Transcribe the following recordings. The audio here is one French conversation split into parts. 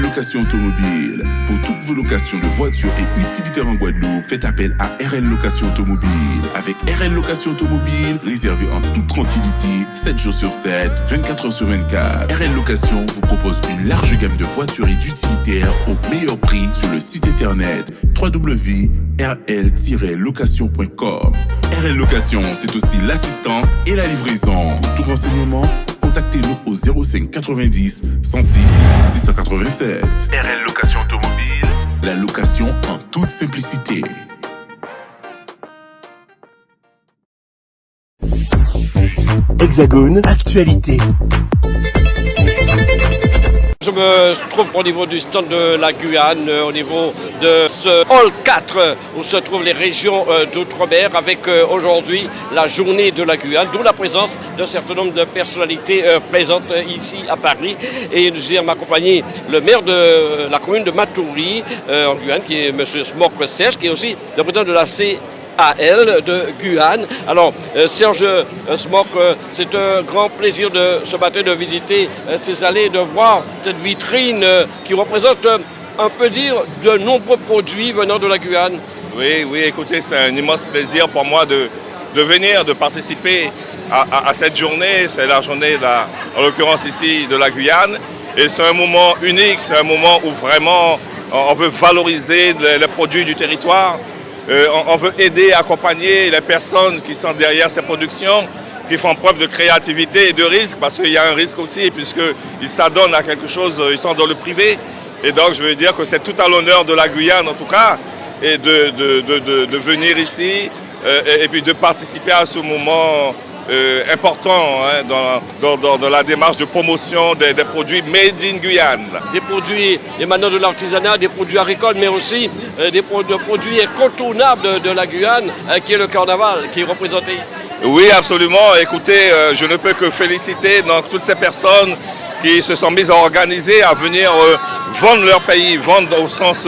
Location Automobile. Pour toutes vos locations de voitures et utilitaires en Guadeloupe, faites appel à RL Location Automobile. Avec RL Location Automobile, réservez en toute tranquillité, 7 jours sur 7, 24 heures sur 24. RL Location vous propose une large gamme de voitures et d'utilitaires au meilleur prix sur le site internet www.rl-location.com. RL Location, c'est aussi l'assistance et la livraison. Pour tout renseignement, contactez-nous au 05 90 106 687. RL Location Automobile, la location en toute simplicité. Hexagone, actualité. Je me trouve au niveau du stand de la Guyane, au niveau de ce hall 4 où se trouvent les régions d'outre-mer avec aujourd'hui la journée de la Guyane, d'où la présence d'un certain nombre de personnalités présentes ici à Paris. Et nous y m'accompagner le maire de la commune de Matoury en Guyane, qui est M. Smok Serge, qui est aussi le président de la CAL de Guyane. Alors, Serge Smok, c'est un grand plaisir de ce matin de visiter ces allées, de voir cette vitrine qui représente, on peut dire, de nombreux produits venant de la Guyane. Oui, écoutez, c'est un immense plaisir pour moi de venir, de participer à cette journée. C'est la journée, en l'occurrence ici, de la Guyane. Et c'est un moment unique, c'est un moment où vraiment on veut valoriser les produits du territoire. On veut aider, accompagner les personnes qui sont derrière ces productions, qui font preuve de créativité et de risque, parce qu'il y a un risque aussi, puisqu'ils s'adonnent à quelque chose, ils sont dans le privé. Et donc, je veux dire que c'est tout à l'honneur de la Guyane, en tout cas, et de venir ici et puis de participer à ce moment important dans la démarche de promotion des produits made in Guyane. Des produits émanant de l'artisanat, des produits agricoles, mais aussi des produits incontournables de la Guyane, qui est le carnaval, qui est représenté ici. Oui, absolument. Écoutez, je ne peux que féliciter donc, toutes ces personnes qui se sont mises à organiser, à venir vendre leur pays, vendre au sens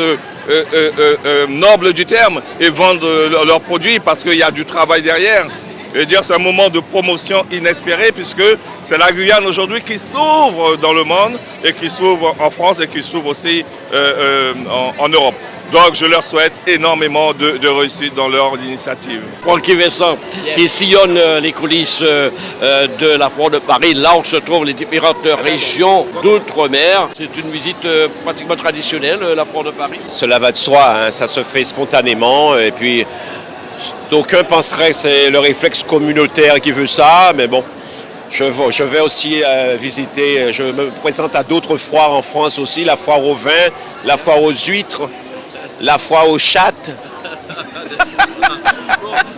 noble du terme, et vendre leurs produits, parce qu'il y a du travail derrière. Et dire c'est un moment de promotion inespéré, puisque c'est la Guyane aujourd'hui qui s'ouvre dans le monde et qui s'ouvre en France et qui s'ouvre aussi en Europe. Donc je leur souhaite énormément de réussite dans leur initiative. Francky Vincent, qui sillonne les coulisses de la Foire de Paris, là où se trouvent les différentes régions d'outre-mer. C'est une visite pratiquement traditionnelle, la Foire de Paris. Cela va de soi, hein, ça se fait spontanément et puis d'aucuns penseraient que c'est le réflexe communautaire qui veut ça, mais bon, je vais aussi visiter, je me présente à d'autres foires en France aussi, la foire au vin, la foire aux huîtres, la foire aux chattes.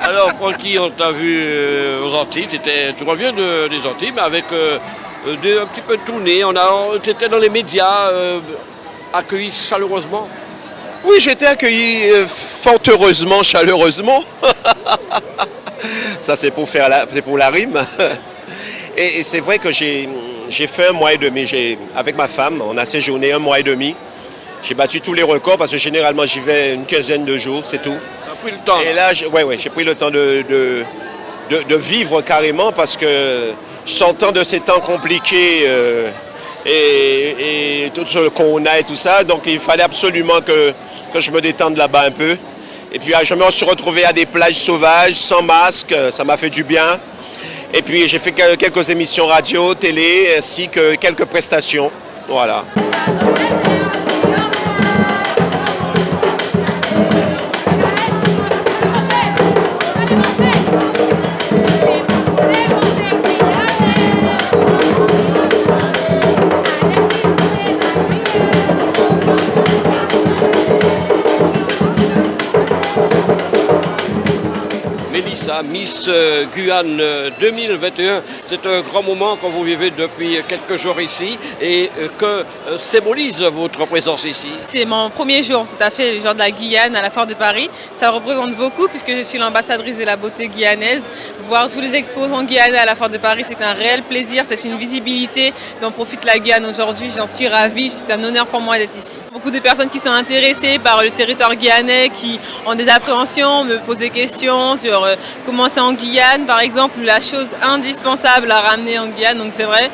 Alors, Francky, on t'a vu aux Antilles, tu reviens des Antilles, mais avec un petit peu de tournée, tu étais dans les médias, accueilli chaleureusement. Oui, j'ai été accueilli fort heureusement, chaleureusement. Ça, c'est pour la rime. Et c'est vrai que j'ai fait 1 mois et demi. Avec ma femme, on a séjourné 1 mois et demi. J'ai battu tous les records parce que généralement, j'y vais une quinzaine de jours, c'est tout. Tu as pris le temps. Et là, j'ai pris le temps de vivre carrément parce que sortant de ces temps compliqués et tout ce qu'on a et tout ça, donc il fallait absolument que je me détende là-bas un peu. Et puis je me suis retrouvé à des plages sauvages, sans masque, ça m'a fait du bien. Et puis j'ai fait quelques émissions radio, télé, ainsi que quelques prestations. Voilà. Miss Guyane 2021, c'est un grand moment que vous vivez depuis quelques jours ici et que symbolise votre présence ici. C'est mon premier jour, tout à fait, le jour de la Guyane à la Foire de Paris. Ça représente beaucoup puisque je suis l'ambassadrice de la beauté guyanaise. Voir tous les exposants guyanais à la Foire de Paris, c'est un réel plaisir, c'est une visibilité dont profite la Guyane aujourd'hui. J'en suis ravie, c'est un honneur pour moi d'être ici. Beaucoup de personnes qui sont intéressées par le territoire guyanais, qui ont des appréhensions, me posent des questions sur comment c'est en Guyane, par exemple, la chose indispensable à ramener en Guyane. Donc c'est vrai,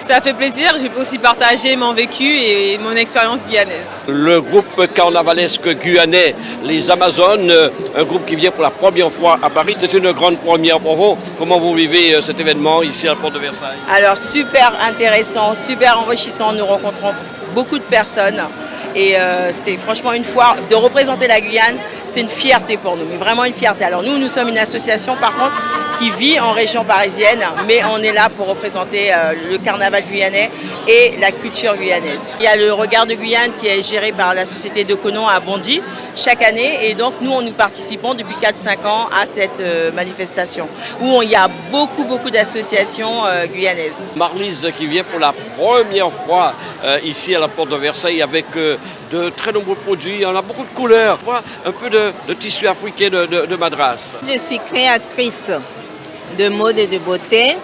Ça fait plaisir, j'ai aussi partagé mon vécu et mon expérience guyanaise. Le groupe carnavalesque guyanais, les Amazones, un groupe qui vient pour la première fois à Paris, c'est une grande première pour vous. Comment vous vivez cet événement ici à la Porte de Versailles? Alors super intéressant, super enrichissant, nous rencontrons beaucoup de personnes. Et c'est franchement une fois de représenter la Guyane, c'est une fierté pour nous, mais vraiment une fierté. Alors nous sommes une association par contre qui vit en région parisienne, mais on est là pour représenter le carnaval guyanais et la culture guyanaise. Il y a le Regard de Guyane qui est géré par la société de Conon à Bondy chaque année, et donc nous participons depuis 4-5 ans à cette manifestation où il y a beaucoup d'associations guyanaises. Marlise qui vient pour la première fois ici à la Porte de Versailles avec de très nombreux produits, on a beaucoup de couleurs, un peu de tissu africain de Madras. Je suis créatrice de mode et de beauté.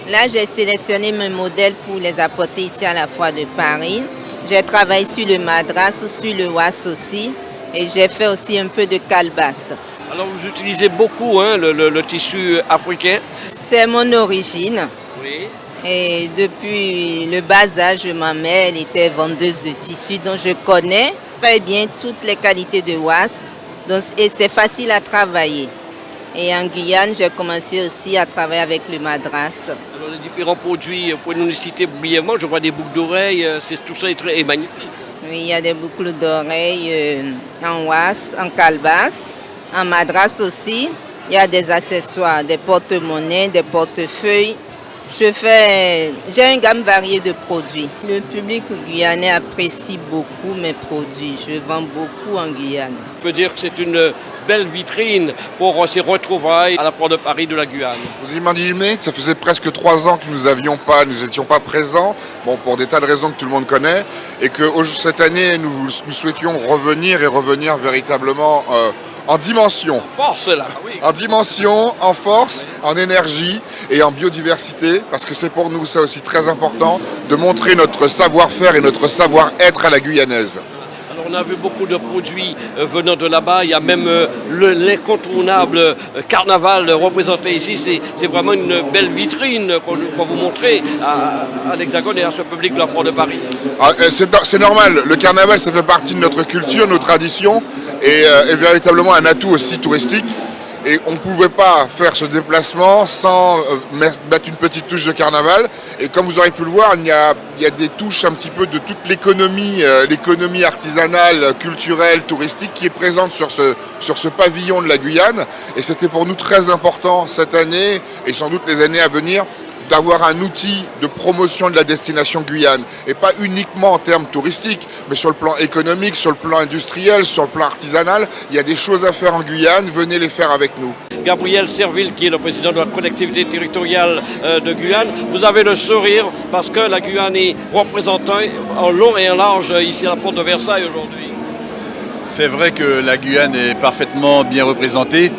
Là, j'ai sélectionné mes modèles pour les apporter ici à la Foire de Paris. J'ai travaillé sur le Madras, sur le was aussi, et j'ai fait aussi un peu de calebasse. Alors vous utilisez beaucoup le tissu africain? C'est mon origine. Oui. Et depuis le bas âge, ma mère elle était vendeuse de tissus, donc je connais très bien toutes les qualités de was. Et c'est facile à travailler. Et en Guyane, j'ai commencé aussi à travailler avec le Madras. Alors les différents produits, vous pouvez nous les citer brièvement? Je vois des boucles d'oreilles, tout ça est magnifique. Oui, il y a des boucles d'oreilles en was, en calebasse, en Madras aussi. Il y a des accessoires, des porte-monnaies, des portefeuilles. J'ai une gamme variée de produits. Le public guyanais apprécie beaucoup mes produits. Je vends beaucoup en Guyane. On peut dire que c'est une belle vitrine pour ces retrouvailles à la Foire de Paris de la Guyane. Vous imaginez que ça faisait presque 3 ans que nous étions pas présents, bon, pour des tas de raisons que tout le monde connaît, et que cette année nous souhaitions revenir véritablement en dimension. Force là, oui. En dimension, en force, en énergie et en biodiversité, parce que c'est pour nous ça aussi très important, de montrer notre savoir-faire et notre savoir-être à la guyanaise. Alors on a vu beaucoup de produits venant de là-bas, il y a même l'incontournable carnaval représenté ici, c'est vraiment une belle vitrine qu'on vous montrer à l'Hexagone et à ce public de la Foire de Paris. C'est normal, le carnaval ça fait partie de notre culture, nos traditions, et est véritablement un atout aussi touristique. Et on ne pouvait pas faire ce déplacement sans mettre une petite touche de carnaval. Et comme vous aurez pu le voir, il y a des touches un petit peu de toute l'économie artisanale, culturelle, touristique qui est présente sur ce pavillon de la Guyane. Et c'était pour nous très important cette année et sans doute les années à venir d'avoir un outil de promotion de la destination Guyane. Et pas uniquement en termes touristiques, mais sur le plan économique, sur le plan industriel, sur le plan artisanal. Il y a des choses à faire en Guyane, venez les faire avec nous. Gabriel Serville, qui est le président de la collectivité territoriale de Guyane, vous avez le sourire parce que la Guyane est représentée en long et en large ici à la Porte de Versailles aujourd'hui. C'est vrai que la Guyane est parfaitement bien représentée.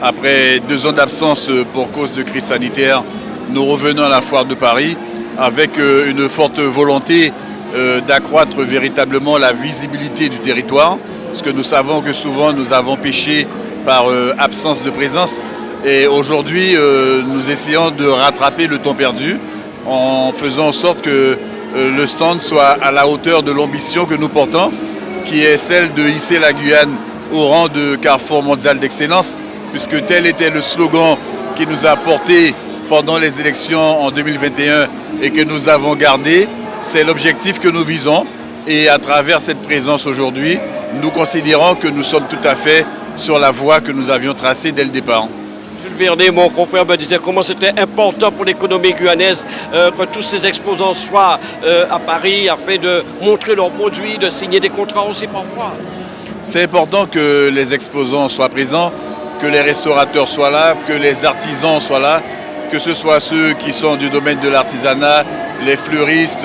Après 2 ans d'absence pour cause de crise sanitaire, nous revenons à la Foire de Paris avec une forte volonté d'accroître véritablement la visibilité du territoire, parce que nous savons que souvent nous avons péché par absence de présence. Et aujourd'hui, nous essayons de rattraper le temps perdu en faisant en sorte que le stand soit à la hauteur de l'ambition que nous portons, qui est celle de hisser la Guyane au rang de carrefour mondial d'excellence, puisque tel était le slogan qui nous a porté pendant les élections en 2021 et que nous avons gardé. C'est l'objectif que nous visons et à travers cette présence aujourd'hui, nous considérons que nous sommes tout à fait sur la voie que nous avions tracée dès le départ. Jules Vernet, mon confrère, me disait comment c'était important pour l'économie guyanaise que tous ces exposants soient à Paris afin de montrer leurs produits, de signer des contrats aussi parfois. C'est important que les exposants soient présents, que les restaurateurs soient là, que les artisans soient là, que ce soit ceux qui sont du domaine de l'artisanat, les fleuristes,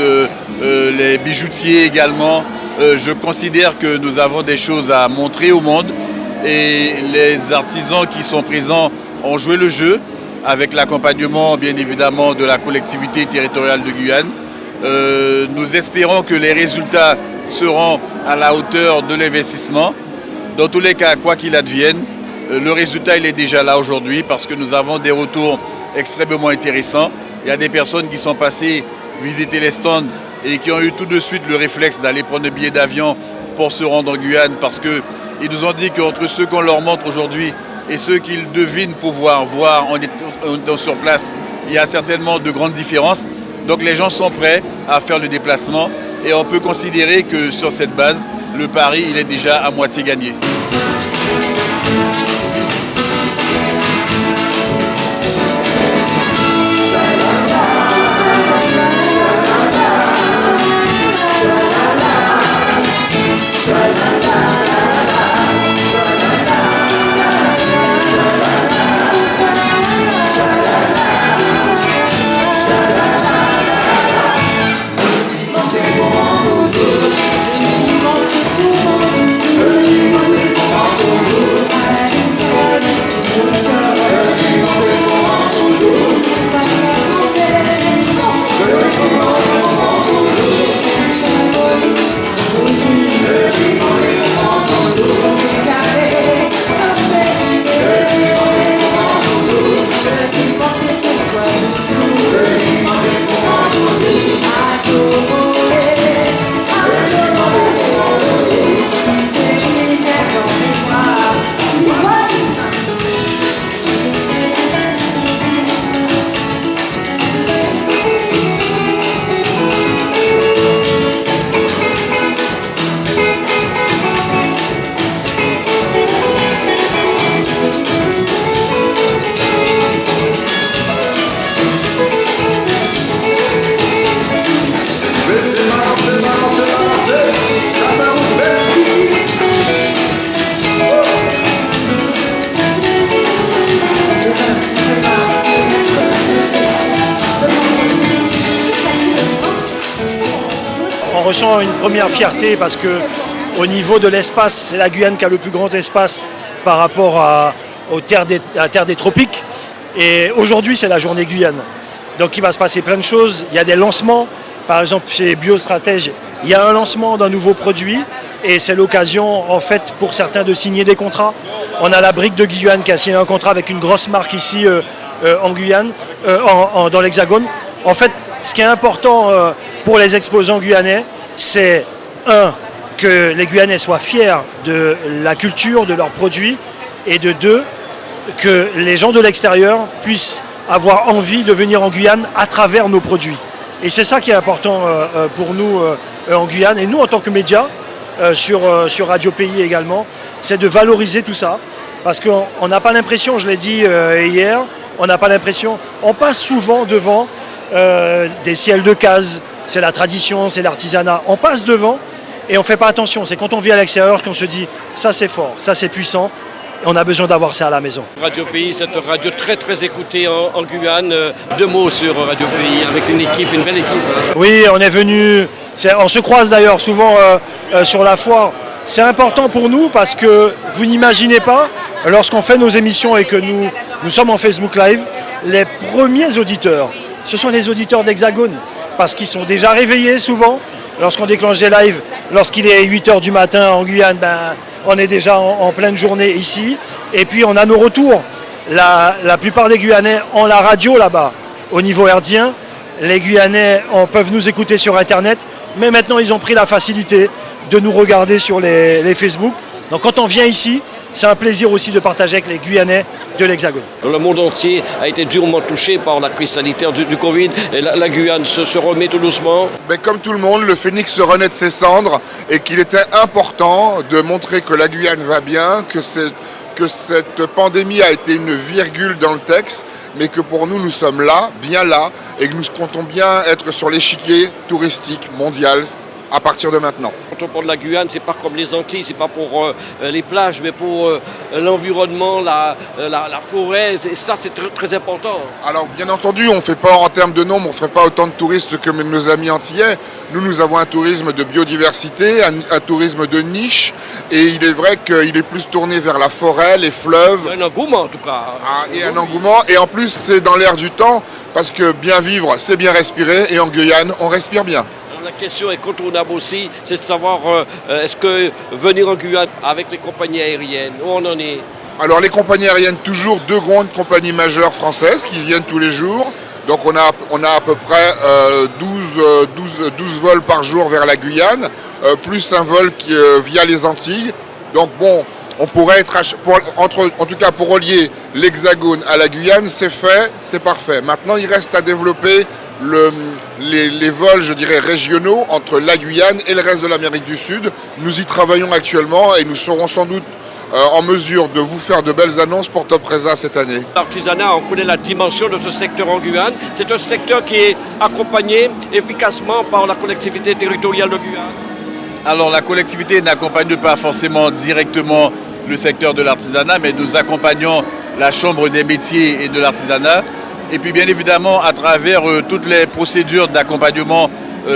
les bijoutiers également. Je considère que nous avons des choses à montrer au monde et les artisans qui sont présents ont joué le jeu avec l'accompagnement bien évidemment de la collectivité territoriale de Guyane. Nous espérons que les résultats seront à la hauteur de l'investissement. Dans tous les cas, quoi qu'il advienne, le résultat il est déjà là aujourd'hui parce que nous avons des retours extrêmement intéressants. Il y a des personnes qui sont passées visité les stands et qui ont eu tout de suite le réflexe d'aller prendre un billet d'avion pour se rendre en Guyane parce qu'ils nous ont dit qu'entre ceux qu'on leur montre aujourd'hui et ceux qu'ils devinent pouvoir voir en étant sur place, il y a certainement de grandes différences. Donc les gens sont prêts à faire le déplacement et on peut considérer que sur cette base, le pari il est déjà à moitié gagné. On ressent une première fierté parce que au niveau de l'espace, c'est la Guyane qui a le plus grand espace par rapport à la terre des tropiques. Et aujourd'hui, c'est la journée Guyane. Donc il va se passer plein de choses. Il y a des lancements. Par exemple, chez Biostratège, il y a un lancement d'un nouveau produit et c'est l'occasion en fait pour certains de signer des contrats. On a la Brique de Guyane qui a signé un contrat avec une grosse marque ici en Guyane, dans l'Hexagone. En fait, ce qui est important pour les exposants guyanais, c'est que les Guyanais soient fiers de la culture, de leurs produits, et de deux, que les gens de l'extérieur puissent avoir envie de venir en Guyane à travers nos produits. Et c'est ça qui est important pour nous en Guyane, et nous en tant que médias, sur Radio Pays également, c'est de valoriser tout ça, parce qu'on n'a pas l'impression, je l'ai dit hier, on n'a pas l'impression, on passe souvent devant des ciels de cases, c'est la tradition, c'est l'artisanat, on passe devant et on ne fait pas attention. C'est quand on vit à l'extérieur qu'on se dit ça c'est fort, ça c'est puissant, et on a besoin d'avoir ça à la maison. Radio Pays, c'est une radio très très écoutée en Guyane. 2 mots sur Radio Pays, avec une équipe, une belle équipe. Oui, on est venu, on se croise d'ailleurs souvent sur la foire. C'est important pour nous parce que vous n'imaginez pas, lorsqu'on fait nos émissions et que nous sommes en Facebook Live, les premiers auditeurs, ce sont les auditeurs d'Hexagone, parce qu'ils sont déjà réveillés souvent. Lorsqu'on déclenche des lives, lorsqu'il est 8h du matin en Guyane, on est déjà en pleine journée ici. Et puis on a nos retours. La plupart des Guyanais ont la radio là-bas, au niveau herdien. Les Guyanais peuvent nous écouter sur Internet, mais maintenant ils ont pris la facilité de nous regarder sur les Facebook. Donc quand on vient ici, c'est un plaisir aussi de partager avec les Guyanais de l'Hexagone. Le monde entier a été durement touché par la crise sanitaire du Covid et la Guyane se remet tout doucement. Comme tout le monde, le phénix se renaît de ses cendres et qu'il était important de montrer que la Guyane va bien, que cette pandémie a été une virgule dans le texte, mais que pour nous, nous sommes là, bien là, et que nous comptons bien être sur l'échiquier touristique mondial à partir de maintenant. Quand on parle de la Guyane, c'est pas comme les Antilles, c'est pas pour les plages, mais pour l'environnement, la forêt, et ça c'est très, très important. Alors bien entendu, on ne fait pas en termes de nombre, on ne ferait pas autant de touristes que nos amis antillais. Nous avons un tourisme de biodiversité, un tourisme de niche, et il est vrai qu'il est plus tourné vers la forêt, les fleuves. Un engouement en tout cas. Et un engouement, et en plus c'est dans l'air du temps, parce que bien vivre, c'est bien respirer, et en Guyane, on respire bien. La question est contournable aussi, c'est de savoir est-ce que venir en Guyane avec les compagnies aériennes, où on en est? Alors les compagnies aériennes, toujours 2 grandes compagnies majeures françaises qui viennent tous les jours. Donc on a à peu près 12 vols par jour vers la Guyane, plus un vol via les Antilles. Donc bon, on pourrait être, en tout cas pour relier l'Hexagone à la Guyane, c'est fait, c'est parfait. Maintenant il reste à développer les vols, je dirais, régionaux entre la Guyane et le reste de l'Amérique du Sud. Nous y travaillons actuellement et nous serons sans doute en mesure de vous faire de belles annonces pour Top Reza cette année. L'artisanat, on connaît la dimension de ce secteur en Guyane. C'est un secteur qui est accompagné efficacement par la collectivité territoriale de Guyane. Alors la collectivité n'accompagne pas forcément directement le secteur de l'artisanat, mais nous accompagnons la Chambre des métiers et de l'artisanat. Et puis bien évidemment, à travers toutes les procédures d'accompagnement,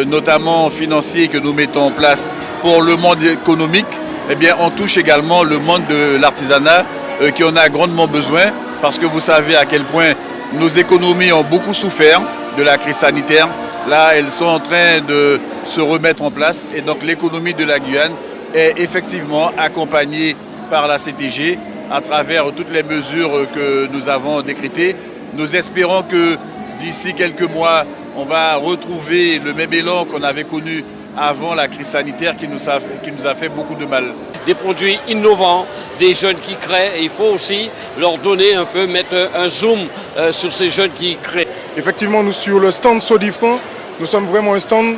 notamment financiers, que nous mettons en place pour le monde économique, eh bien, on touche également le monde de l'artisanat qui en a grandement besoin, parce que vous savez à quel point nos économies ont beaucoup souffert de la crise sanitaire. Là, elles sont en train de se remettre en place et donc l'économie de la Guyane est effectivement accompagnée par la CTG à travers toutes les mesures que nous avons décrétées. Nous espérons que d'ici quelques mois, on va retrouver le même élan qu'on avait connu avant la crise sanitaire qui nous a fait beaucoup de mal. Des produits innovants, des jeunes qui créent, et il faut aussi leur donner un peu, mettre un zoom sur ces jeunes qui créent. Effectivement, nous sur le stand Sodifran, nous sommes vraiment un stand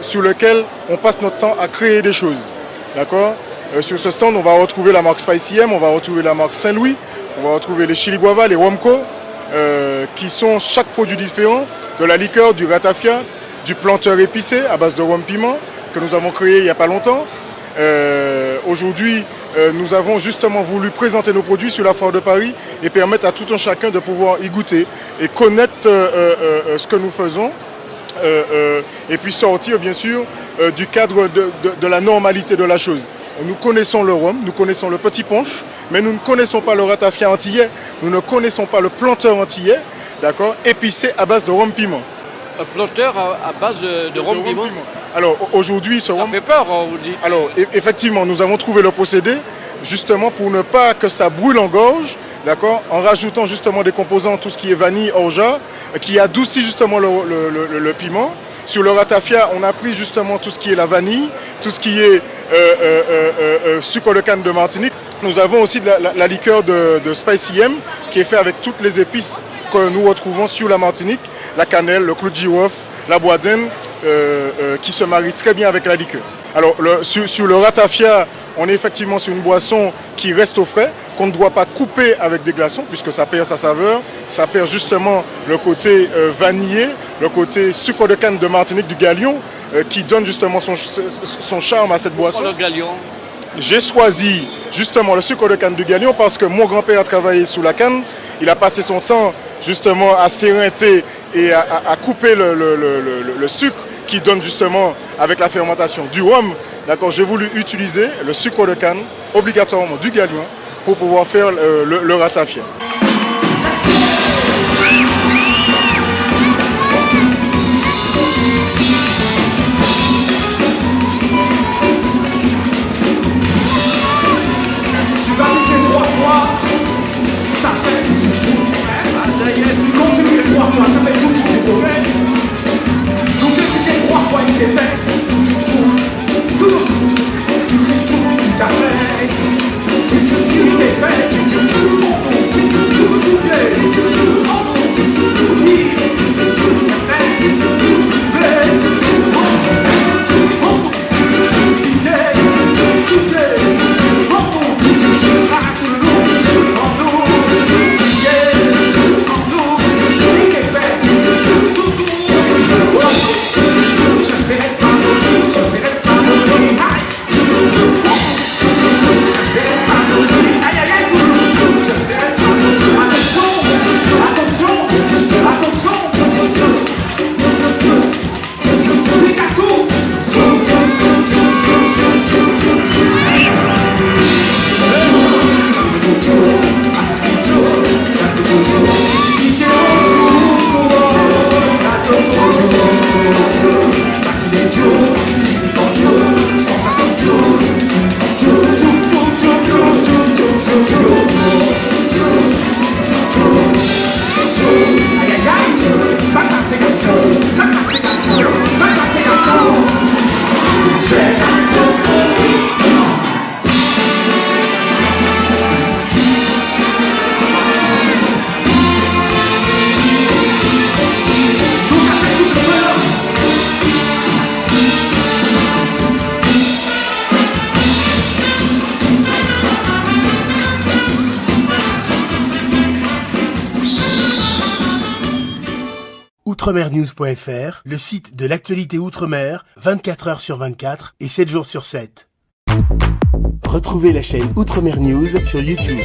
sur lequel on passe notre temps à créer des choses. D'accord ? Sur ce stand, on va retrouver la marque Spicy M, on va retrouver la marque Saint-Louis, on va retrouver les Chili Guava, les Womco, qui sont chaque produit différent, de la liqueur, du ratafia, du planteur épicé à base de rhum piment que nous avons créé il n'y a pas longtemps. Aujourd'hui, nous avons justement voulu présenter nos produits sur la Foire de Paris et permettre à tout un chacun de pouvoir y goûter et connaître ce que nous faisons. Et puis sortir bien sûr du cadre de la normalité de la chose. Nous connaissons le rhum, nous connaissons le petit punch, mais nous ne connaissons pas le ratafia antillais, nous ne connaissons pas le planteur antillais, d'accord, épicé à base de rhum piment. Un planteur à base de rhum piment. Alors aujourd'hui, ça fait peur, on vous dit. Alors effectivement, nous avons trouvé le procédé justement pour ne pas que ça brûle en gorge, d'accord, en rajoutant justement des composants, tout ce qui est vanille, orgeat, qui adoucit justement le piment. Sur le ratafia, on a pris justement tout ce qui est la vanille, tout ce qui est sucre de canne de Martinique. Nous avons aussi la liqueur de Spicy M qui est fait avec toutes les épices que nous retrouvons sur la Martinique, la cannelle, le clou de girofle, la boisdaine, qui se marient très bien avec la liqueur. Alors sur le ratafia, on est effectivement sur une boisson qui reste au frais, qu'on ne doit pas couper avec des glaçons puisque ça perd sa saveur, ça perd justement le côté vanillé, le côté sucre de canne de Martinique du Galion qui donne justement son charme à cette boisson. Le Galion. J'ai choisi justement le sucre de canne du Galion parce que mon grand-père a travaillé sous la canne, il a passé son temps justement à s'éreinter et à couper le sucre qui donne justement avec la fermentation du rhum. D'accord, j'ai voulu utiliser le sucre de canne, obligatoirement du Galion, pour pouvoir faire le ratafia. Tu vas piquer 3 fois, ça fait tout. Continue 3 fois, ça fait tout. Donc piquer 3 fois, il est fait. Tout à fait. outremernews.fr, le site de l'actualité outre-mer, 24 heures sur 24 et 7 jours sur 7. Retrouvez la chaîne Outremer News sur YouTube.